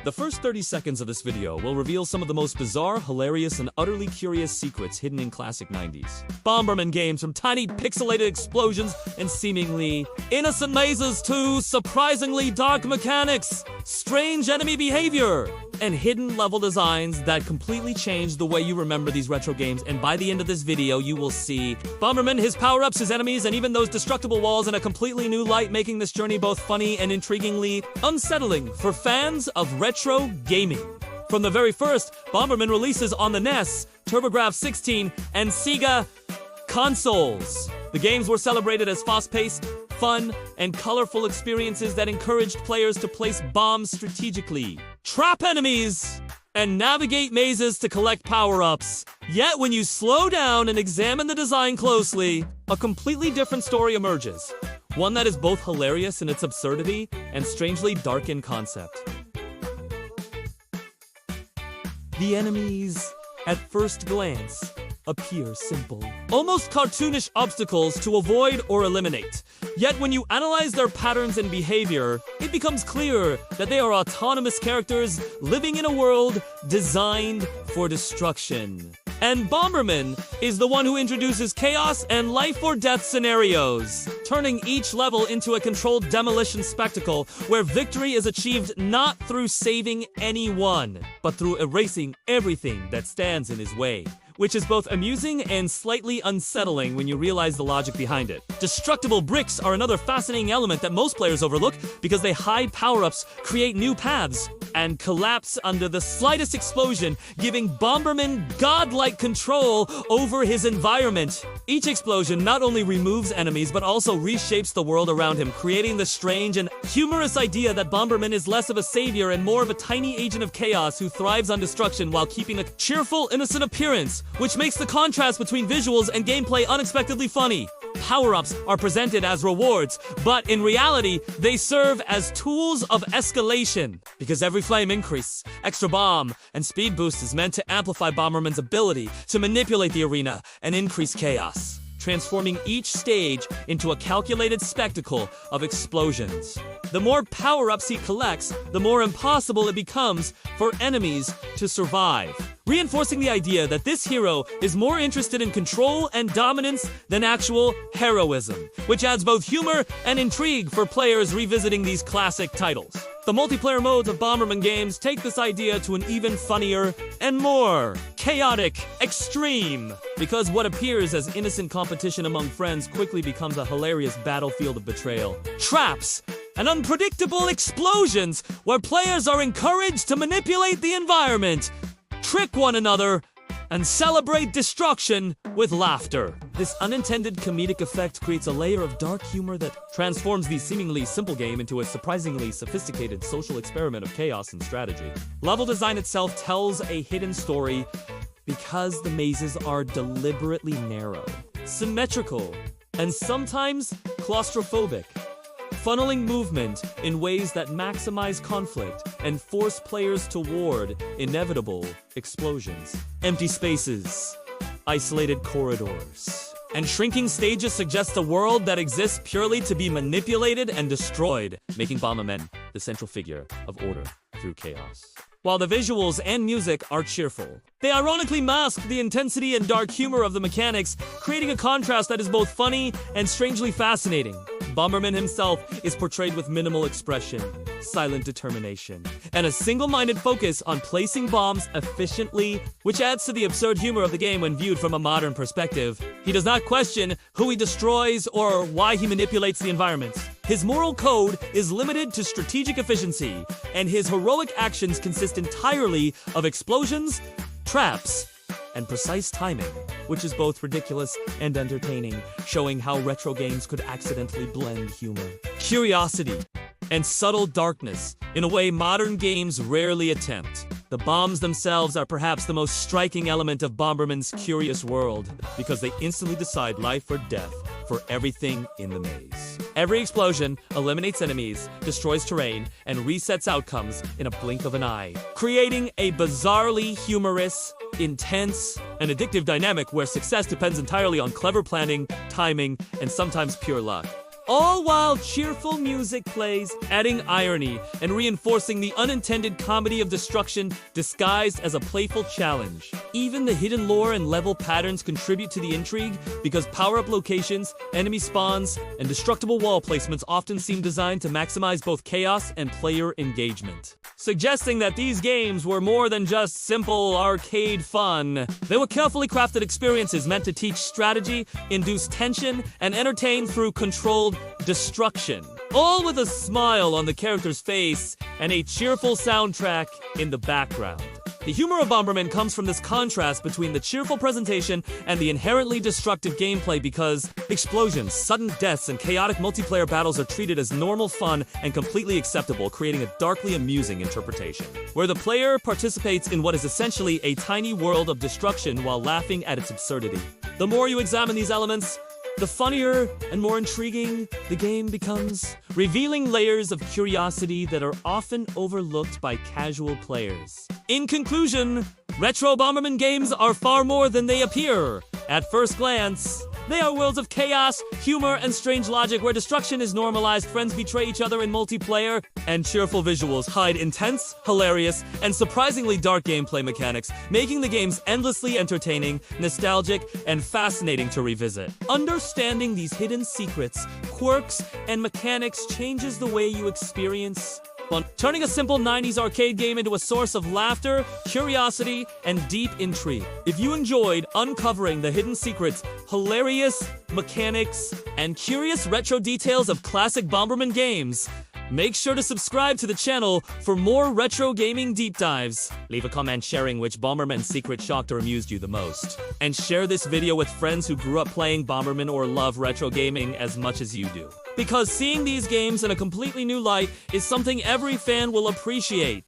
The first 30 seconds of this video will reveal some of the most bizarre, hilarious, and utterly curious secrets hidden in classic 90s Bomberman games, from tiny pixelated explosions and seemingly innocent mazes to surprisingly dark mechanics, strange enemy behavior, and hidden level designs that completely change the way you remember these retro games. And by the end of this video, you will see Bomberman, his power-ups, his enemies, and even those destructible walls in a completely new light, making this journey both funny and intriguingly unsettling for fans of retro gaming. From the very first, Bomberman releases on the NES, TurboGrafx 16, and Sega consoles. The games were celebrated as fast-paced, fun, and colorful experiences that encouraged players to place bombs strategically, trap enemies, and navigate mazes to collect power-ups. Yet when you slow down and examine the design closely, a completely different story emerges. One that is both hilarious in its absurdity and strangely dark in concept. The enemies, at first glance, appear simple, almost cartoonish obstacles to avoid or eliminate. Yet when you analyze their patterns and behavior, it becomes clear that they are autonomous characters living in a world designed for destruction. And Bomberman is the one who introduces chaos and life-or-death scenarios, turning each level into a controlled demolition spectacle where victory is achieved not through saving anyone, but through erasing everything that stands in his way, which is both amusing and slightly unsettling when you realize the logic behind it. Destructible bricks are another fascinating element that most players overlook because they hide power-ups, create new paths, and collapse under the slightest explosion, giving Bomberman godlike control over his environment. Each explosion not only removes enemies, but also reshapes the world around him, creating the strange and humorous idea that Bomberman is less of a savior and more of a tiny agent of chaos who thrives on destruction while keeping a cheerful, innocent appearance, which makes the contrast between visuals and gameplay unexpectedly funny. Power-ups are presented as rewards, but in reality, they serve as tools of escalation. Because every flame increase, extra bomb, and speed boost is meant to amplify Bomberman's ability to manipulate the arena and increase chaos, transforming each stage into a calculated spectacle of explosions. The more power-ups he collects, the more impossible it becomes for enemies to survive, reinforcing the idea that this hero is more interested in control and dominance than actual heroism, which adds both humor and intrigue for players revisiting these classic titles. The multiplayer modes of Bomberman games take this idea to an even funnier and more chaotic extreme, because what appears as innocent competition among friends quickly becomes a hilarious battlefield of betrayal, traps, and unpredictable explosions where players are encouraged to manipulate the environment, trick one another, and celebrate destruction with laughter. This unintended comedic effect creates a layer of dark humor that transforms the seemingly simple game into a surprisingly sophisticated social experiment of chaos and strategy. Level design itself tells a hidden story because the mazes are deliberately narrow, symmetrical, and sometimes claustrophobic, funneling movement in ways that maximize conflict and force players toward inevitable explosions. Empty spaces, isolated corridors, and shrinking stages suggest a world that exists purely to be manipulated and destroyed, making Bomberman the central figure of order through chaos. While the visuals and music are cheerful, they ironically mask the intensity and dark humor of the mechanics, creating a contrast that is both funny and strangely fascinating. Bomberman himself is portrayed with minimal expression, silent determination, and a single-minded focus on placing bombs efficiently, which adds to the absurd humor of the game when viewed from a modern perspective. He does not question who he destroys or why he manipulates the environment. His moral code is limited to strategic efficiency, and his heroic actions consist entirely of explosions, traps, and precise timing, which is both ridiculous and entertaining, showing how retro games could accidentally blend humor, curiosity, and subtle darkness in a way modern games rarely attempt. The bombs themselves are perhaps the most striking element of Bomberman's curious world, because they instantly decide life or death for everything in the maze. Every explosion eliminates enemies, destroys terrain, and resets outcomes in a blink of an eye, creating a bizarrely humorous, intense, and addictive dynamic where success depends entirely on clever planning, timing, and sometimes pure luck. all while cheerful music plays, adding irony and reinforcing the unintended comedy of destruction disguised as a playful challenge. Even the hidden lore and level patterns contribute to the intrigue because power-up locations, enemy spawns, and destructible wall placements often seem designed to maximize both chaos and player engagement, suggesting that these games were more than just simple arcade fun. They were carefully crafted experiences meant to teach strategy, induce tension, and entertain through controlled destruction, all with a smile on the character's face and a cheerful soundtrack in the background. The humor of Bomberman comes from this contrast between the cheerful presentation and the inherently destructive gameplay because explosions, sudden deaths, and chaotic multiplayer battles are treated as normal fun and completely acceptable, creating a darkly amusing interpretation, where the player participates in what is essentially a tiny world of destruction while laughing at its absurdity. The more you examine these elements, the funnier and more intriguing the game becomes, revealing layers of curiosity that are often overlooked by casual players. In conclusion, retro Bomberman games are far more than they appear. At first glance, they are worlds of chaos, humor, and strange logic where destruction is normalized, friends betray each other in multiplayer, and cheerful visuals hide intense, hilarious, and surprisingly dark gameplay mechanics, making the games endlessly entertaining, nostalgic, and fascinating to revisit. Understanding these hidden secrets, quirks, and mechanics changes the way you experience fun, turning a simple 90s arcade game into a source of laughter, curiosity, and deep intrigue. If you enjoyed uncovering the hidden secrets, hilarious mechanics, and curious retro details of classic Bomberman games, make sure to subscribe to the channel for more retro gaming deep dives. Leave a comment sharing which Bomberman secret shocked or amused you the most. And share this video with friends who grew up playing Bomberman or love retro gaming as much as you do. Because seeing these games in a completely new light is something every fan will appreciate.